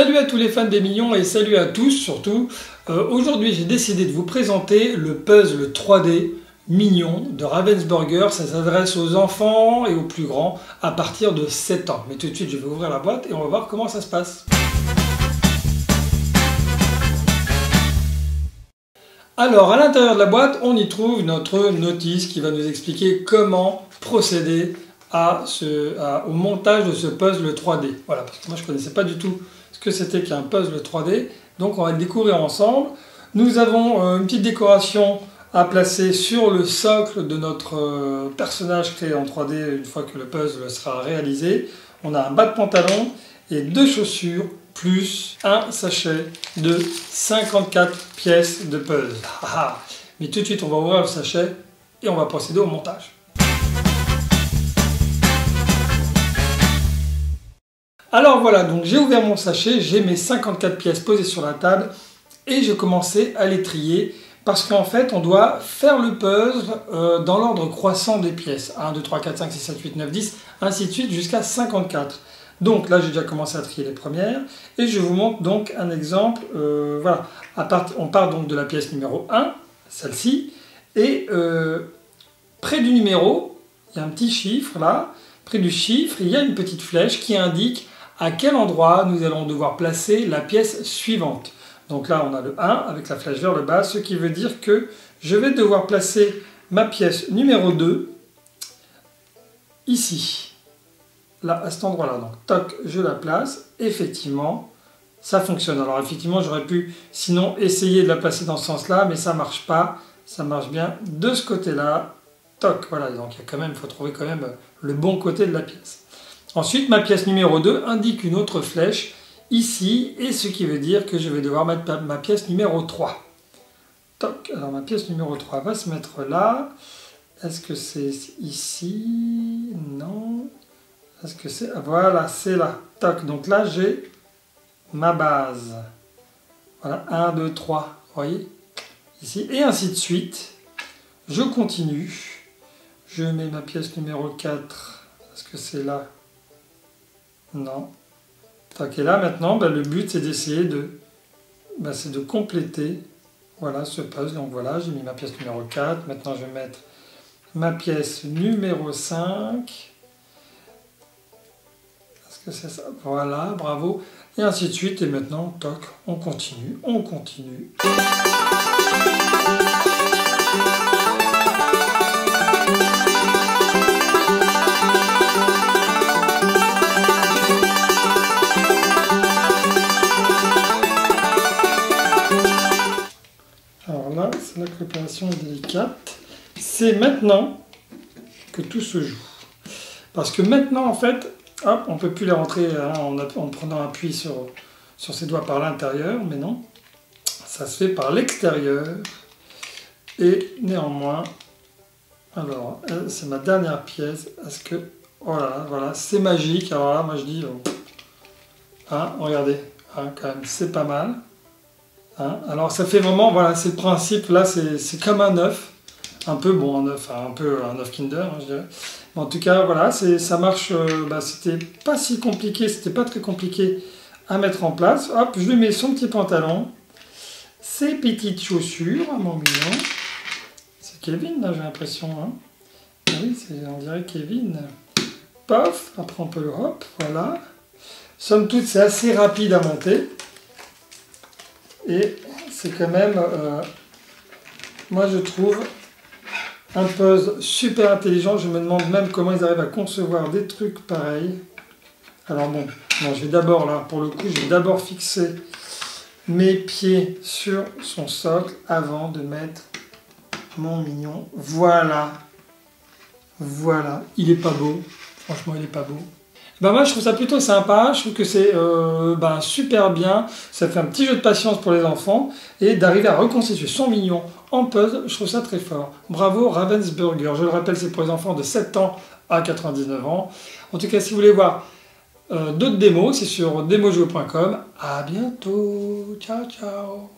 Salut à tous les fans des Mignons et salut à tous surtout. Aujourd'hui j'ai décidé de vous présenter le puzzle 3D Mignon de Ravensburger. Ça s'adresse aux enfants et aux plus grands à partir de 7 ans. Mais tout de suite je vais ouvrir la boîte et on va voir comment ça se passe. Alors à l'intérieur de la boîte on y trouve notre notice qui va nous expliquer comment procéder au montage de ce puzzle 3D. Voilà, parce que moi je ne connaissais pas du tout ce que c'était qu'un puzzle 3D, donc on va le découvrir ensemble. Nous avons une petite décoration à placer sur le socle de notre personnage créé en 3D une fois que le puzzle sera réalisé. On a un bas de pantalon et 2 chaussures, plus un sachet de 54 pièces de puzzle. Mais tout de suite on va ouvrir le sachet et on va procéder au montage. Alors voilà, donc j'ai ouvert mon sachet, j'ai mes 54 pièces posées sur la table et j'ai commencé à les trier parce qu'en fait on doit faire le puzzle dans l'ordre croissant des pièces. 1, 2, 3, 4, 5, 6, 7, 8, 9, 10, ainsi de suite jusqu'à 54. Donc là j'ai déjà commencé à trier les premières et je vous montre donc un exemple. Voilà, on part donc de la pièce numéro 1, celle-ci, et près du numéro, il y a un petit chiffre là, près du chiffre il y a une petite flèche qui indique à quel endroit nous allons devoir placer la pièce suivante. Donc là on a le 1 avec la flèche vers le bas, ce qui veut dire que je vais devoir placer ma pièce numéro 2 ici, là à cet endroit là. Donc toc, je la place, effectivement ça fonctionne. Alors effectivement j'aurais pu sinon essayer de la placer dans ce sens là, mais ça marche pas, ça marche bien de ce côté là. Toc, voilà, donc il faut trouver quand même le bon côté de la pièce. Ensuite, ma pièce numéro 2 indique une autre flèche ici, et ce qui veut dire que je vais devoir mettre ma pièce numéro 3. Toc, alors ma pièce numéro 3 va se mettre là. Est-ce que c'est ici? Non. Est-ce que c'est... Voilà, c'est là. Toc, donc là j'ai ma base. Voilà, 1, 2, 3, vous voyez? Ici, et ainsi de suite. Je continue. Je mets ma pièce numéro 4. Est-ce que c'est là? Non. Et là maintenant, le but c'est d'essayer de compléter ce puzzle. Donc voilà, j'ai mis ma pièce numéro 4. Maintenant je vais mettre ma pièce numéro 5. Est-ce que c'est ça? Voilà, bravo. Et ainsi de suite. Et maintenant, toc, on continue, on continue. Alors là, c'est là que l'opération est délicate. C'est maintenant que tout se joue. Parce que maintenant, en fait, hop, on ne peut plus les rentrer en prenant appui sur ses doigts par l'intérieur, mais non. Ça se fait par l'extérieur. Et néanmoins, alors, c'est ma dernière pièce. Est-ce que... Oh là là, voilà, c'est magique. Alors là, moi je dis... regardez, quand même, c'est pas mal. Alors ça fait vraiment, voilà, c'est le principe, là c'est comme un œuf, un peu un œuf Kinder, je dirais. Mais en tout cas, voilà, ça marche, c'était pas si compliqué, c'était pas très compliqué à mettre en place. Hop, je lui mets son petit pantalon, ses petites chaussures, mon mignon. C'est Kevin, là, j'ai l'impression. Oui, on dirait Kevin. Pof, après on peut le hop, voilà. Somme toute, c'est assez rapide à monter. Et c'est quand même, moi je trouve, un puzzle super intelligent. Je me demande même comment ils arrivent à concevoir des trucs pareils. Alors bon, je vais d'abord, là, pour le coup, je vais d'abord fixer mes pieds sur son socle avant de mettre mon mignon. Voilà. Voilà. Il est pas beau. Franchement, il est pas beau. Moi je trouve ça plutôt sympa, je trouve que c'est super bien, ça fait un petit jeu de patience pour les enfants et d'arriver à reconstituer son mignon en puzzle, je trouve ça très fort. Bravo Ravensburger, je le rappelle c'est pour les enfants de 7 ans à 99 ans. En tout cas si vous voulez voir d'autres démos, c'est sur demojouer.com. À bientôt, ciao ciao.